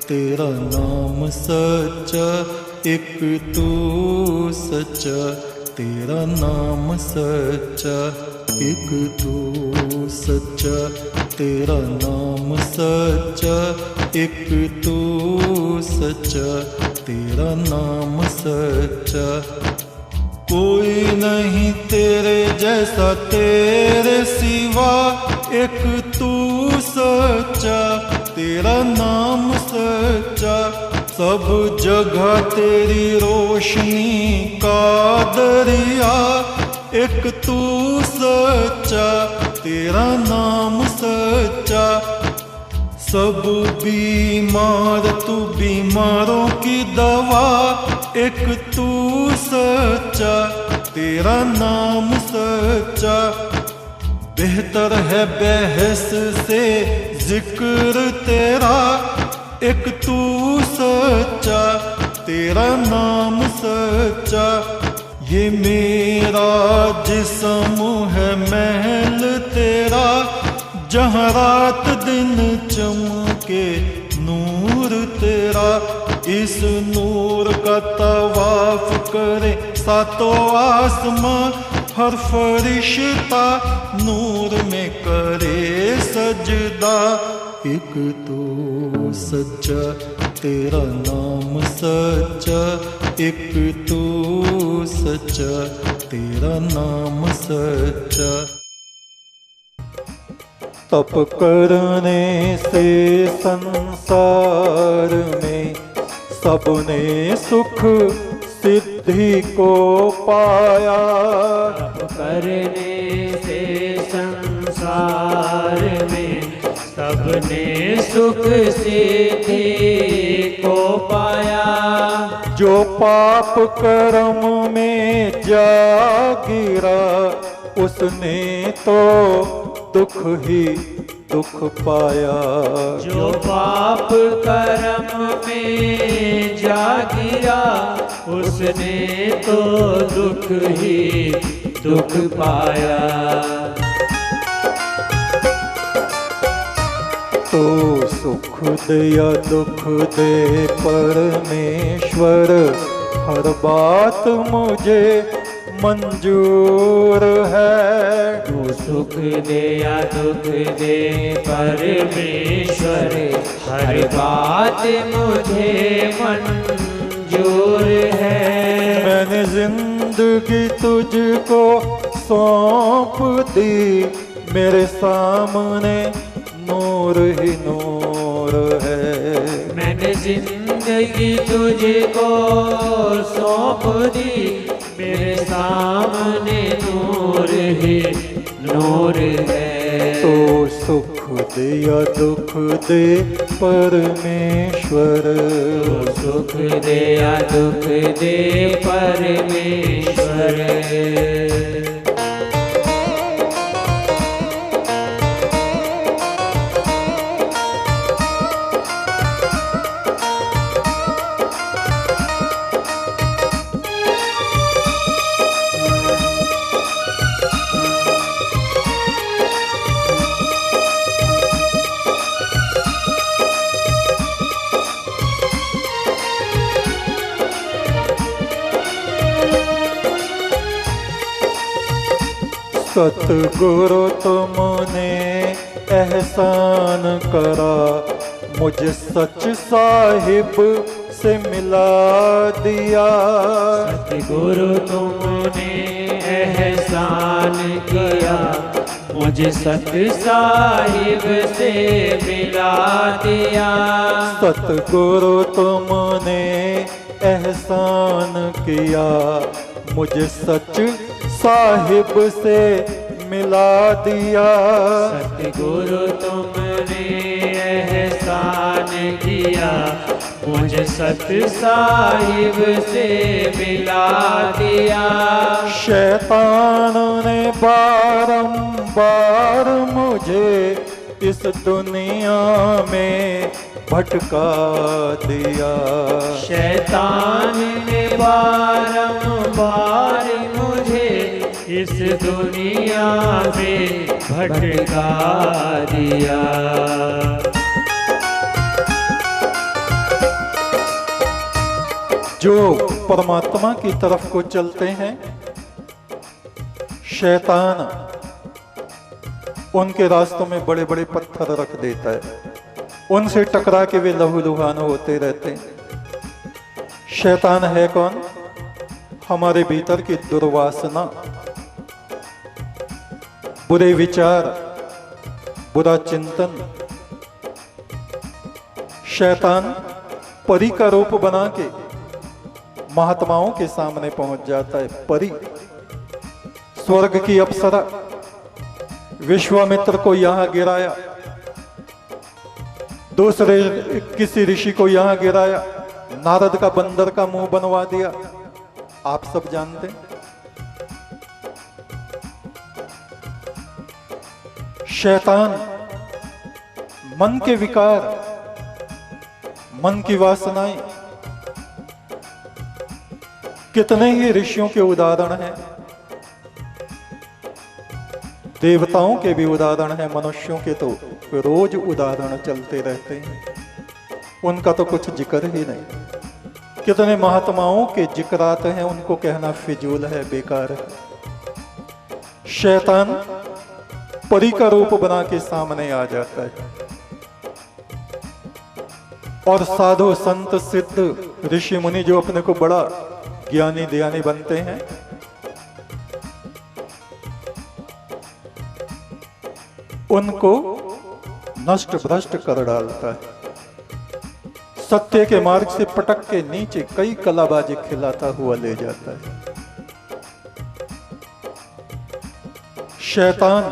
तेरा नाम सच्चा, एक तू सच्चा। तेरा नाम सच्चा, एक तू सच्चा। तेरा नाम सच्चा, एक तू सच्चा। तेरा नाम सच्चा, कोई नहीं तेरे जैसा तेरे सिवा, एक तू सच्चा। तेरा नाम सच्चा, सब जगह तेरी रोशनी का दरिया, एक तू सच्चा। तेरा नाम सच्चा, सब बीमार तू बीमारों की दवा, एक तू सच्चा। तेरा नाम सच्चा, बेहतर है बहस से जिक्र तेरा, एक तू सच्चा। तेरा नाम सच्चा, ये मेरा जिस्म है महल तेरा, जहाँ रात दिन चमके नूर तेरा। इस नूर का तवाफ करे सातों आसमां, हर फरिश्ता नूर में करे सजदा, एक तू सच्चा। तेरा नाम सच्चा, एक तू सच्चा। तेरा नाम सच्चा, तप करने से संसार में सबने सुख सिद्धि को पाया। तप करने से संसार में सबने सुख सिद्धि को पाया। जो पाप कर्म में जा गिरा, उसने तो दुख ही दुख पाया। जो पाप कर्म में जा गिरा, उसने तो दुख ही दुख पाया। तो सुख दे या दुख दे परमेश्वर, हर बात मुझे मंजूर है। तू सुख दे या दुख दे परमेश्वर, हर बात मुझे मंजूर है। मैंने जिंदगी तुझको सौंप दी, मेरे सामने नूर ही नूर है। मैंने जिंदगी तुझको सौंप दी, मेरे सामने नूर ही नूर है। तो सुख दे या दुख दे परमेश्वर, तो सुख दे या दुख दे परमेश्वर। सतगुरु तुमने एहसान करा, मुझे सच साहिब से मिला दिया। सतगुरु तुमने एहसान किया, मुझे सत साहिब से मिला दिया। सतगुरु तुमने एहसान किया, मुझे सच साहिब से मिला दिया। सतगुरु तुमने एहसान किया, मुझे सत साहिब से मिला दिया। शैतान ने बारंबार मुझे इस दुनिया में भटका दिया। शैतान ने बारंबार मुझे इस दुनिया में भटका दिया। जो परमात्मा की तरफ को चलते हैं, शैतान उनके रास्तों में बड़े बड़े पत्थर रख देता है, उनसे टकरा के वे लहूलुहान होते रहते हैं। शैतान है कौन? हमारे भीतर की दुर्वासना, बुरे विचार, बुरा चिंतन। शैतान परी का रूप बना के महात्माओं के सामने पहुंच जाता है। परी, स्वर्ग की अप्सरा, विश्वामित्र को यहां गिराया, दूसरे किसी ऋषि को यहां गिराया, नारद का बंदर का मुंह बनवा दिया। आप सब जानते हैं। शैतान मन के विकार, मन की वासनाएं। कितने ही ऋषियों के उदाहरण हैं, देवताओं के भी उदाहरण हैं, मनुष्यों के तो रोज उदाहरण चलते रहते हैं, उनका तो कुछ जिक्र ही नहीं। कितने महात्माओं के जिक्रात हैं, उनको कहना फिजूल है, बेकार है। शैतान परी का रूप बना के सामने आ जाता है और साधु संत सिद्ध ऋषि मुनि जो अपने को बड़ा ज्ञानी दयानी बनते हैं, उनको नष्ट भ्रष्ट कर डालता है। सत्य के मार्ग से पटक के नीचे कई कलाबाजी खिलाता हुआ ले जाता है। शैतान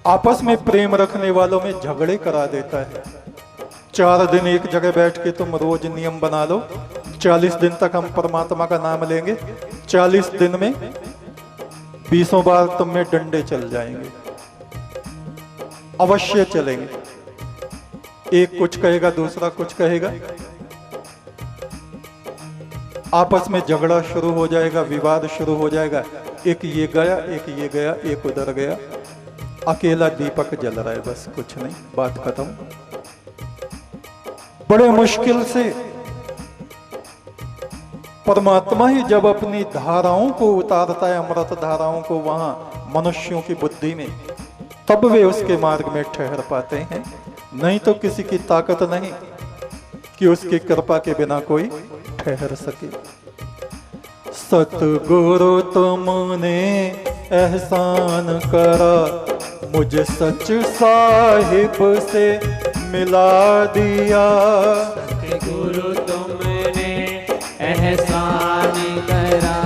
आपस में प्रेम रखने वालों में झगड़े करा देता है। 4 दिन एक जगह बैठ के तुम रोज नियम बना लो, 40 दिन तक हम परमात्मा का नाम लेंगे, 40 दिन में 20 बार तुम में डंडे चल जाएंगे, अवश्य चलेंगे। एक कुछ कहेगा, दूसरा कुछ कहेगा, आपस में झगड़ा शुरू हो जाएगा, विवाद शुरू हो जाएगा। एक ये गया, एक ये गया, एक उधर गया, अकेला दीपक जल रहा है, बस कुछ नहीं, बात खत्म। बड़े मुश्किल से परमात्मा ही जब अपनी धाराओं को उतारता है, अमृत धाराओं को वहां मनुष्यों की बुद्धि में, तब वे उसके मार्ग में ठहर पाते हैं। नहीं तो किसी की ताकत नहीं कि उसकी कृपा के बिना कोई ठहर सके। सतगुरु तुमने एहसान करा, मुझे सच साहिब से मिला दिया। सतगुरु तुमने एहसान करा,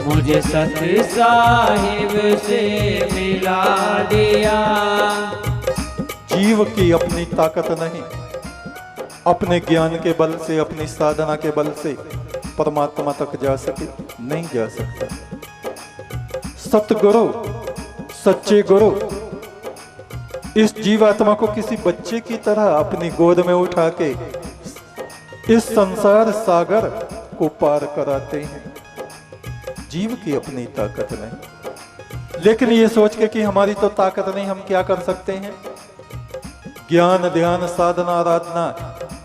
मुझे सच साहिब से मिला दिया। जीव की अपनी ताकत नहीं, अपने ज्ञान के बल से, अपनी साधना के बल से परमात्मा तक जा सके, नहीं जा सकता। सतगुरु, सच्चे गुरु इस जीवात्मा को किसी बच्चे की तरह अपनी गोद में उठा के इस संसार सागर को पार कराते हैं। जीव की अपनी ताकत नहीं, लेकिन ये सोच के कि हमारी तो ताकत नहीं, हम क्या कर सकते हैं। ज्ञान ध्यान साधना आराधना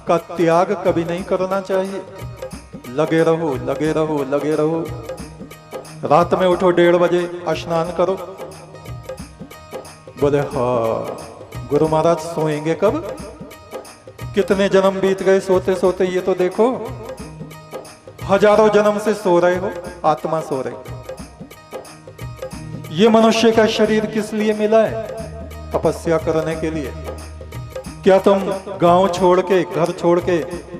का त्याग कभी नहीं करना चाहिए। लगे रहो, लगे रहो, लगे रहो। रात में उठो 1:30 बजे, स्नान करो। बोले हाँ गुरु महाराज सोएंगे कब? कितने जन्म बीत गए सोते सोते, ये तो देखो हजारों जन्म से सो रहे हो, आत्मा सो रही। ये मनुष्य का शरीर किस लिए मिला है? तपस्या करने के लिए। क्या तुम गांव छोड़ के, घर छोड़ के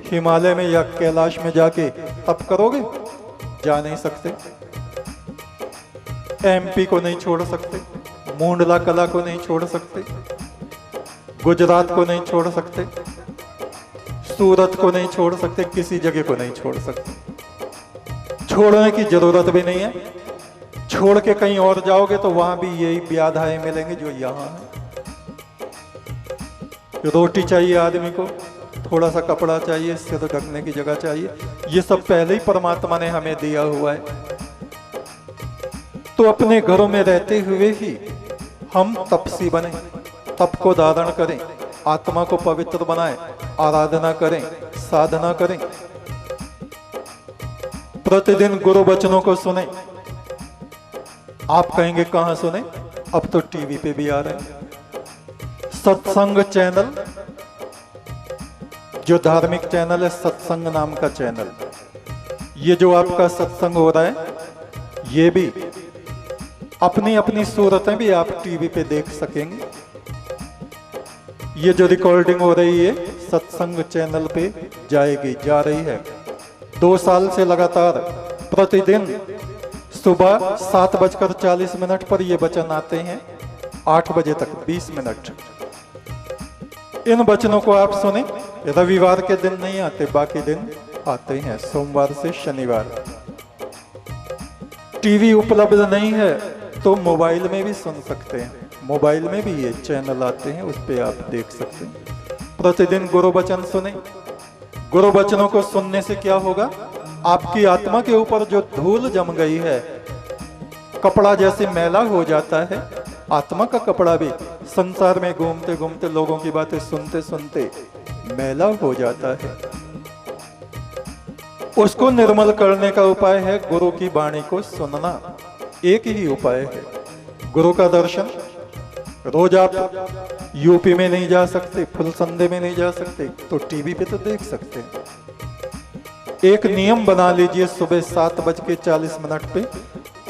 हिमालय में या कैलाश में जाके तप करोगे? जा नहीं सकते। एमपी को नहीं छोड़ सकते, मुंडला कला को नहीं छोड़ सकते, गुजरात को नहीं छोड़ सकते, सूरत को नहीं छोड़ सकते, किसी जगह को नहीं छोड़ सकते। छोड़ने की जरूरत भी नहीं है। छोड़ के कहीं और जाओगे तो वहां भी यही व्याधाएं मिलेंगे जो यहां है। रोटी चाहिए आदमी को, थोड़ा सा कपड़ा चाहिए, सिर ढकने की जगह चाहिए, ये सब पहले ही परमात्मा ने हमें दिया हुआ है। तो अपने घरों में रहते हुए ही हम तपसी बने, तप को धारण करें, आत्मा को पवित्र बनाएं, आराधना करें, साधना करें, प्रतिदिन गुरु वचनों को सुने। आप कहेंगे कहां सुने? अब तो टीवी पे भी आ रहे हैं। सत्संग चैनल, जो धार्मिक चैनल है, सत्संग नाम का चैनल, ये जो आपका सत्संग हो रहा है, ये भी अपनी अपनी सूरतें भी आप टीवी पे देख सकेंगे। ये जो रिकॉर्डिंग हो रही है सत्संग चैनल पे जाएगी, जा रही है। 2 साल से लगातार प्रतिदिन सुबह 7:40 पर ये वचन आते हैं, 8 बजे तक 20 मिनट। इन वचनों को आप सुने। रविवार के दिन नहीं आते, बाकी दिन आते हैं, सोमवार से शनिवार। टीवी उपलब्ध नहीं है तो मोबाइल में भी सुन सकते हैं। मोबाइल में भी ये चैनल आते हैं, उस पे आप देख सकते हैं। प्रतिदिन गुरु वचन सुने। गुरु वचनों को सुनने से क्या होगा? आपकी आत्मा के ऊपर जो धूल जम गई है, कपड़ा जैसे मैला हो जाता है, आत्मा का कपड़ा भी संसार में घूमते घूमते लोगों की बातें सुनते सुनते मैला हो जाता है। उसको निर्मल करने का उपाय है गुरु की वाणी को सुनना। एक ही उपाय है, गुरु का दर्शन। रोज आप यूपी में नहीं जा सकते, फुलसंदे में नहीं जा सकते, तो टीवी पे तो देख सकते हैं। एक नियम बना लीजिए सुबह 7:40 पे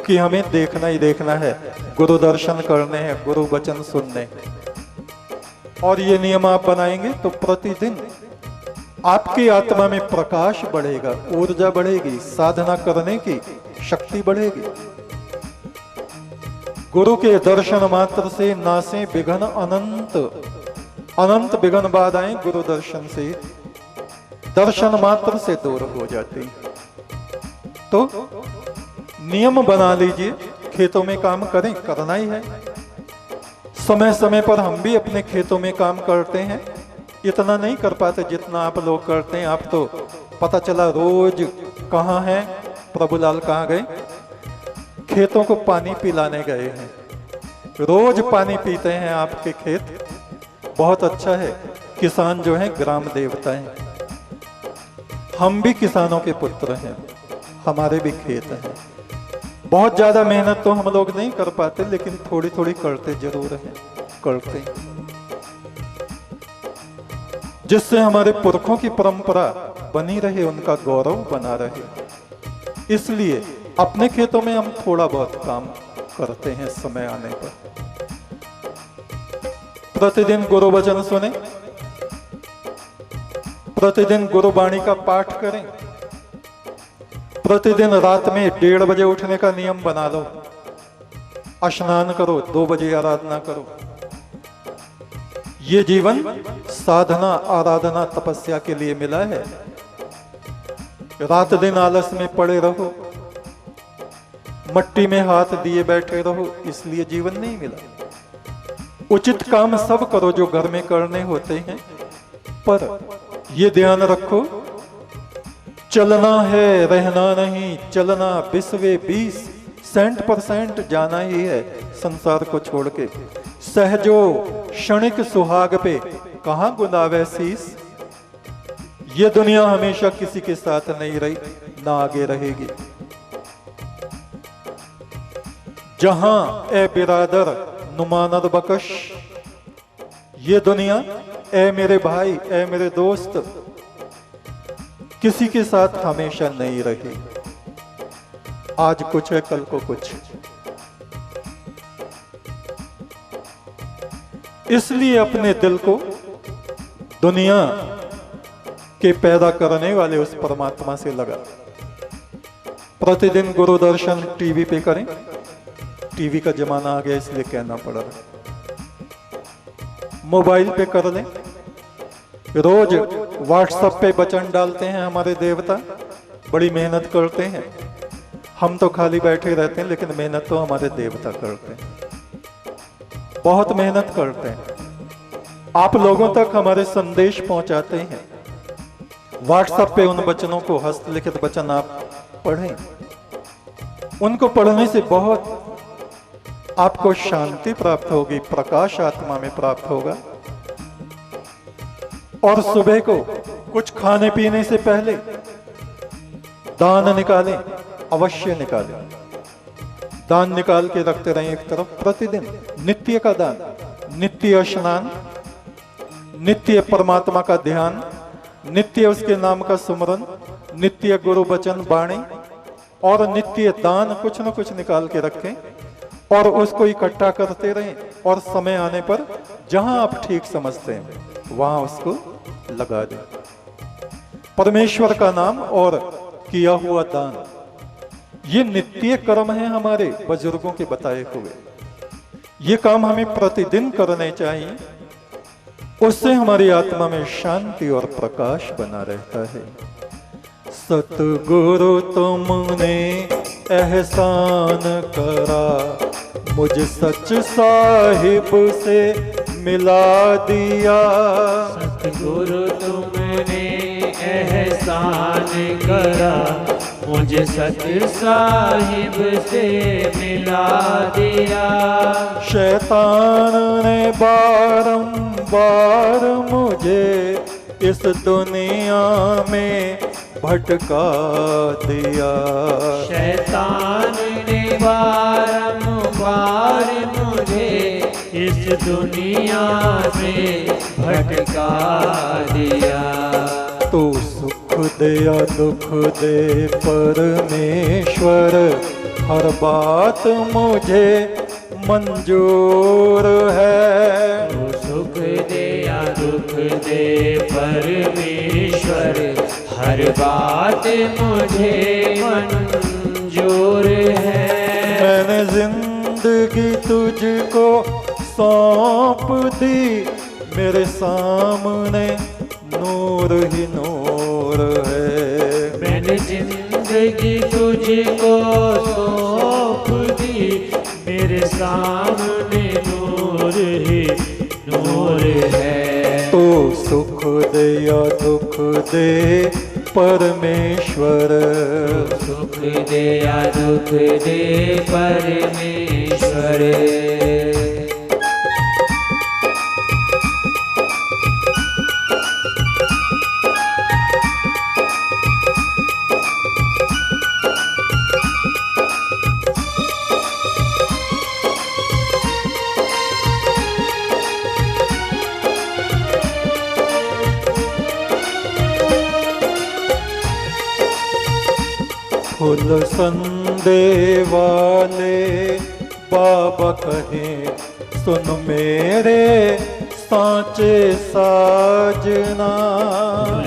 कि हमें देखना ही देखना है, गुरु दर्शन करने हैं, गुरु वचन सुनने हैं। और ये नियम आप बनाएंगे तो प्रतिदिन आपकी आत्मा में प्रकाश बढ़ेगा, ऊर्जा बढ़ेगी, साधना करने की शक्ति बढ़ेगी। गुरु के दर्शन मात्र से नासे विघ्न अनंत, अनंत विघ्न बाधाएं गुरु दर्शन से, दर्शन मात्र से दूर हो जाती। तो नियम बना लीजिए, खेतों में काम करें, करना ही है। समय समय पर हम भी अपने खेतों में काम करते हैं, इतना नहीं कर पाते जितना आप लोग करते हैं। आप तो पता चला रोज कहाँ हैं, प्रभुलाल कहाँ गए, खेतों को पानी पिलाने गए हैं। रोज पानी पीते हैं आपके खेत, बहुत अच्छा है। किसान जो है ग्राम देवता हैं। हम भी किसानों के पुत्र हैं, हमारे भी खेत हैं। बहुत ज्यादा मेहनत तो हम लोग नहीं कर पाते, लेकिन थोड़ी थोड़ी करते जरूर हैं, करते हैं, जिससे हमारे पुरखों की परंपरा बनी रहे, उनका गौरव बना रहे। इसलिए अपने खेतों में हम थोड़ा बहुत काम करते हैं समय आने पर। प्रतिदिन गुरु वचन सुने, प्रतिदिन गुरुवाणी का पाठ करें, प्रतिदिन रात में 1:30 बजे उठने का नियम बना लो। स्नान करो, 2 बजे आराधना करो। ये जीवन साधना, आराधना, तपस्या के लिए मिला है। रात दिन आलस में पड़े रहो, मट्टी में हाथ दिए बैठे रहो, इसलिए जीवन नहीं मिला। उचित काम सब करो जो घर में करने होते हैं, पर ये ध्यान रखो, चलना है, रहना नहीं। चलना 20% जाना ही है संसार को छोड़ के। सहजो क्षणिक सुहाग पे कहां गुलावे शीस। ये दुनिया हमेशा किसी के साथ नहीं रही, ना आगे रहेगी। जहां ए बिरादर नुमानद बकश, ये दुनिया ए मेरे भाई, ए मेरे दोस्त, किसी के साथ हमेशा नहीं रही। आज कुछ है, कल को कुछ। इसलिए अपने दिल को दुनिया के पैदा करने वाले उस परमात्मा से लगा। प्रतिदिन गुरु दर्शन टीवी पे करें। टीवी का जमाना आ गया इसलिए कहना पड़ रहा है। मोबाइल पे कर लें। रोज व्हाट्सएप पे वचन डालते हैं हमारे देवता, बड़ी मेहनत करते हैं। हम तो खाली बैठे रहते हैं, लेकिन मेहनत तो हमारे देवता करते हैं, बहुत मेहनत करते हैं। आप लोगों तक हमारे संदेश पहुंचाते हैं। व्हाट्सएप पे उन वचनों को, हस्तलिखित वचन आप पढ़ें। उनको पढ़ने से बहुत आपको शांति प्राप्त होगी, प्रकाश आत्मा में प्राप्त होगा। और सुबह को कुछ खाने पीने से पहले दान निकालें, अवश्य निकालें। दान निकाल के रखते रहें एक तरफ। प्रतिदिन नित्य का दान, नित्य स्नान, नित्य परमात्मा का ध्यान, नित्य उसके नाम का सुमरन, नित्य गुरु वचन वाणी और नित्य दान कुछ न कुछ निकाल के रखें और उसको इकट्ठा करते रहें। और समय आने पर जहां आप ठीक समझते हैं वहां उसको लगा दें। परमेश्वर का नाम और किया हुआ दान, ये नित्य कर्म है हमारे बुजुर्गों के बताए हुए। ये काम हमें प्रतिदिन करने चाहिए। उससे हमारी आत्मा में शांति और प्रकाश बना रहता है। सतगुरु तुमने एहसान करा, मुझ सच साहिब से मिला दिया। सतगुरु तुमने एहसान करा, मुझे सच साहिब से मिला दिया। शैतान ने बारंबार मुझे इस दुनिया में भटका दिया। शैतान ने बारंबार मुझे इस दुनिया में भटका दिया। तो सुख दे या दुख दे परमेश्वर, हर बात मुझे मंजूर है। तो सुख दे या दुख दे परमेश्वर, हर बात मुझे मंजूर है। मैंने जिंदगी तुझको सौंप दी, मेरे सामने नूर ही नूर है। मैंने जिंदगी तुझको सौंप दी, मेरे सामने नूर ही नूर है। तो सुख दे या दुख दे परमेश्वर, सुख दे या दुख दे परमेश्वर। फूल संदे वाले बाबा कहे, सुन मेरे सांचे साजना।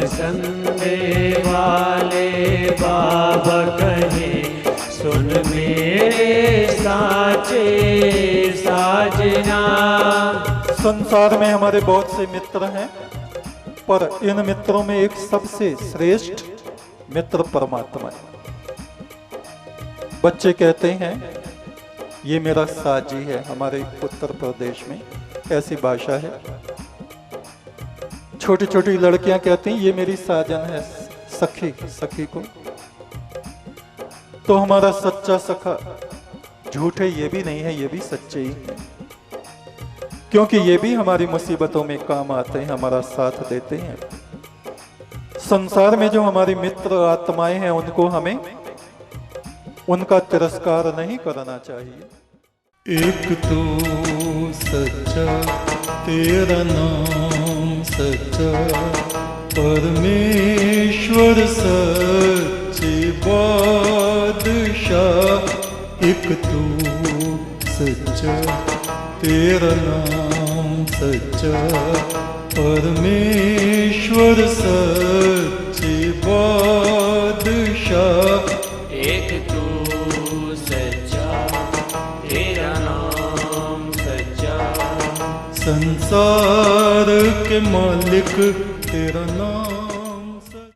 संदे वाले बाबा कहे, सुन मेरे साचे साजना। संसार में हमारे बहुत से मित्र हैं, पर इन मित्रों में एक सबसे श्रेष्ठ मित्र परमात्मा है। बच्चे कहते हैं ये मेरा साजी है। हमारे उत्तर प्रदेश में ऐसी भाषा है। छोटी छोटी लड़कियां कहती हैं ये मेरी साजन है, सखी। सखी को तो हमारा सच्चा सखा, झूठे ये भी नहीं है, ये भी सच्चे ही हैं, क्योंकि ये भी हमारी मुसीबतों में काम आते हैं, हमारा साथ देते हैं। संसार में जो हमारे मित्र आत्माएं हैं उनको हमें उनका तिरस्कार नहीं करना चाहिए। एक तो सच्चा तेरा नाम सच्चा, परमेश्वर सच्चे बादशाह। एक तो सच्चा तेरा नाम सच्चा, परमेश्वर सच्चे बादशाह। एक तू सच्चा, तेरा नाम सच्चा। संसार के मालिक तेरा नाम